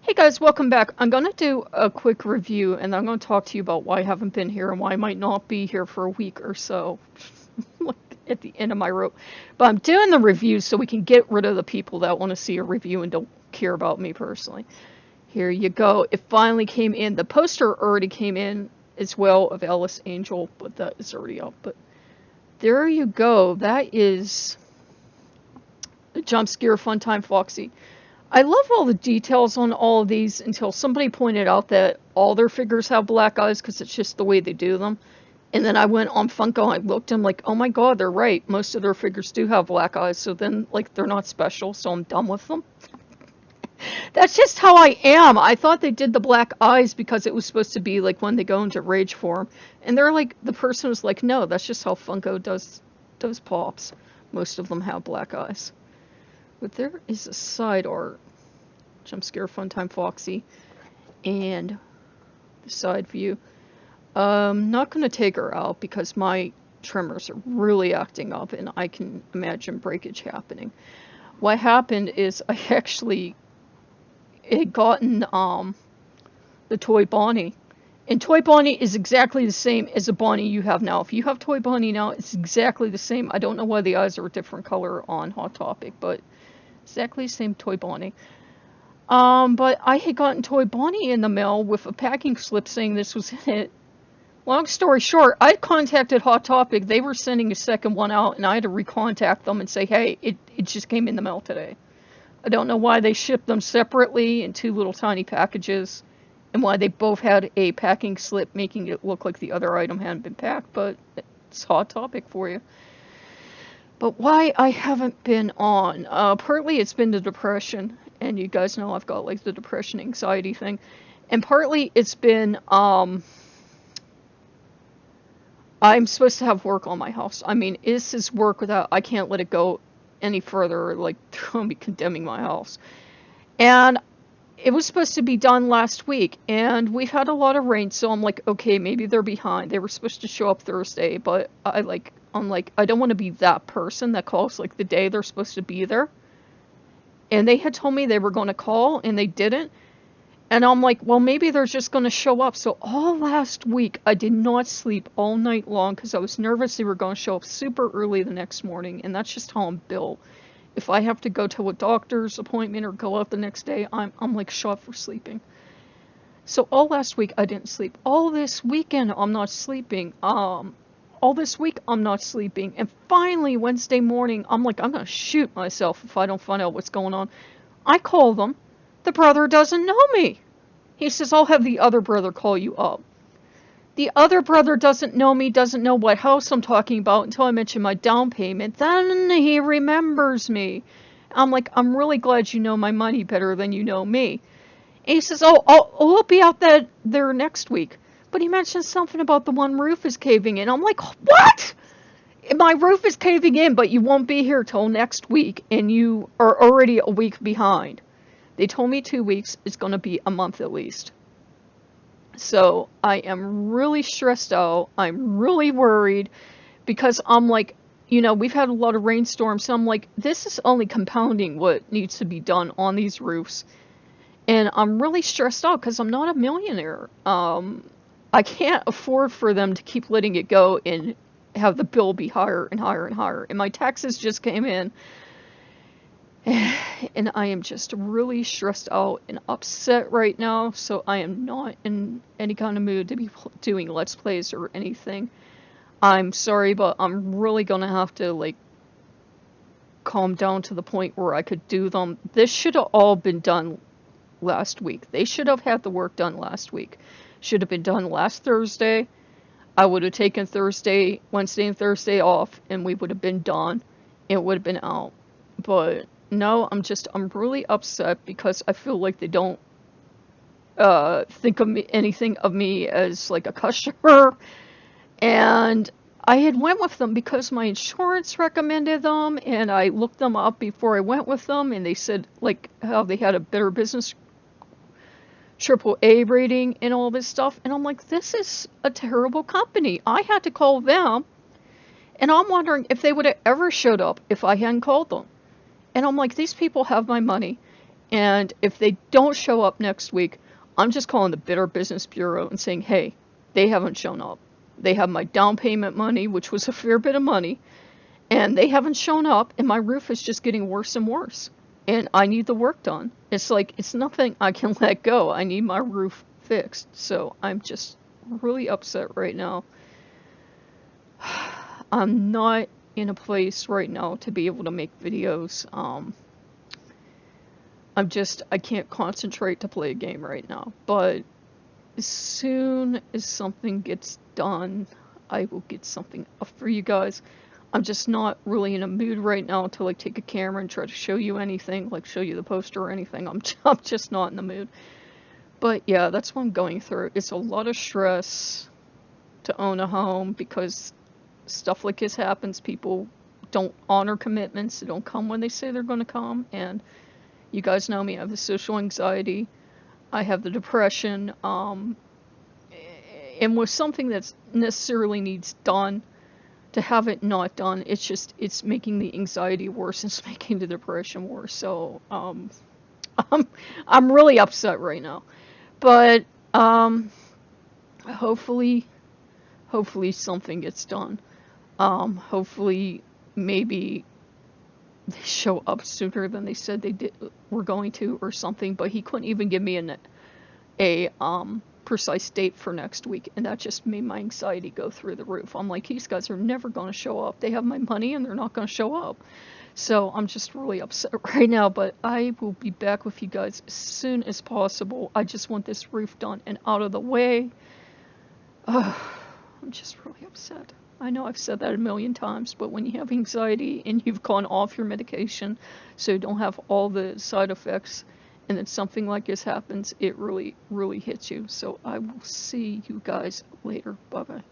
Hey guys, welcome back. I'm going to do a quick review and I'm going to talk to you about why I haven't been here and why I might not be here for a week or so. Like at the end of my rope. But I'm doing the review so we can get rid of the people that want to see a review and don't care about me personally. Here you go. It finally came in. The poster already came in as well of Alice Angel, but that is already out. But there you go. That is the Jumpscare Funtime Foxy. I love all the details on all of these until somebody pointed out that all their figures have black eyes because it's just the way they do them. And then I went on Funko and I looked and I'm like, oh my god, they're right. Most of their figures do have black eyes, so then like they're not special, so I'm done with them. That's just how I am. I thought they did the black eyes because it was supposed to be like when they go into rage form. And they're like, the person was like, no, that's just how Funko does pops. Most of them have black eyes. But there is a side art, Jumpscare Funtime Foxy, and the side view. Not going to take her out because my tremors are really acting up and I can imagine breakage happening. What happened is I actually had gotten the Toy Bonnie. And Toy Bonnie is exactly the same as the Bonnie you have now. If you have Toy Bonnie now, it's exactly the same. I don't know why the eyes are a different color on Hot Topic, but exactly the same Toy Bonnie. But I had gotten Toy Bonnie in the mail with a packing slip saying this was in it. Long story short, I contacted Hot Topic. They were sending a second one out, and I had to recontact them and say, hey, it just came in the mail today. I don't know why they shipped them separately in two little tiny packages, and why they both had a packing slip making it look like the other item hadn't been packed, but it's Hot Topic for you. But why I haven't been on, partly it's been the depression, and you guys know I've got like the depression anxiety thing, and partly it's been, I'm supposed to have work on my house. I mean, this is work without, I can't let it go any further, like they're going to be condemning my house. And it was supposed to be done last week, and we've had a lot of rain, so I'm like, okay, maybe they're behind. They were supposed to show up Thursday, but I'm like, I don't want to be that person that calls like the day they're supposed to be there. And they had told me they were going to call, and they didn't. And I'm like, well, maybe they're just going to show up. So all last week, I did not sleep all night long because I was nervous they were going to show up super early the next morning, and that's just how I'm built. If I have to go to a doctor's appointment or go out the next day, I'm like shot for sleeping. So all last week I didn't sleep. All this weekend I'm not sleeping. All this week I'm not sleeping. And finally Wednesday morning I'm like, I'm gonna shoot myself if I don't find out what's going on. I call them. The brother doesn't know me. He says, I'll have the other brother call you up. The other brother doesn't know me, doesn't know what house I'm talking about until I mention my down payment. Then he remembers me. I'm like, I'm really glad you know my money better than you know me. And he says, oh, I'll be out there next week. But he mentioned something about the one roof is caving in. I'm like, what? My roof is caving in, but you won't be here till next week, and you are already a week behind. They told me 2 weeks. It's going to be a month at least. So I am really stressed out. I'm really worried because I'm like, you know, we've had a lot of rainstorms. So I'm like, this is only compounding what needs to be done on these roofs. And I'm really stressed out because I'm not a millionaire. I can't afford for them to keep letting it go and have the bill be higher and higher and higher. And my taxes just came in. And I am just really stressed out and upset right now, so I am not in any kind of mood to be doing Let's Plays or anything. I'm sorry, but I'm really gonna have to, like, calm down to the point where I could do them. This should have all been done last week. They should have had the work done last week. Should have been done last Thursday. I would have taken Wednesday and Thursday off, and we would have been done. It would have been out. But no, I'm really upset because I feel like they don't think of anything of me as like a customer. And I had went with them because my insurance recommended them, and I looked them up before I went with them, and they said like how they had a Better Business AAA rating and all this stuff. And I'm like, this is a terrible company. I had to call them, and I'm wondering if they would have ever showed up if I hadn't called them. And I'm like, these people have my money. And if they don't show up next week, I'm just calling the Better Business Bureau and saying, hey, they haven't shown up. They have my down payment money, which was a fair bit of money, and they haven't shown up, and my roof is just getting worse and worse. And I need the work done. It's like, it's nothing I can let go. I need my roof fixed. So I'm just really upset right now. I'm not in a place right now to be able to make videos. I can't concentrate to play a game right now. But as soon as something gets done, I will get something up for you guys. I'm just not really in a mood right now to like take a camera and try to show you anything, like show you the poster or anything. I'm just not in the mood. But yeah, that's what I'm going through. It's a lot of stress to own a home because stuff like this happens. People don't honor commitments. They don't come when they say they're going to come. And you guys know me. I have the social anxiety. I have the depression. And with something that's necessarily needs done, to have it not done, it's making the anxiety worse. It's making the depression worse. So I'm really upset right now. But hopefully something gets done. Hopefully maybe they show up sooner than they said they were going to or something. But he couldn't even give me a precise date for next week, and that just made my anxiety go through the roof. I'm like, these guys are never going to show up. They have my money and they're not going to show up. So I'm just really upset right now, but I will be back with you guys as soon as possible. I just want this roof done and out of the way. I'm just really upset. I know I've said that a million times, but when you have anxiety and you've gone off your medication so you don't have all the side effects, and then something like this happens, it really, really hits you. So I will see you guys later. Bye-bye.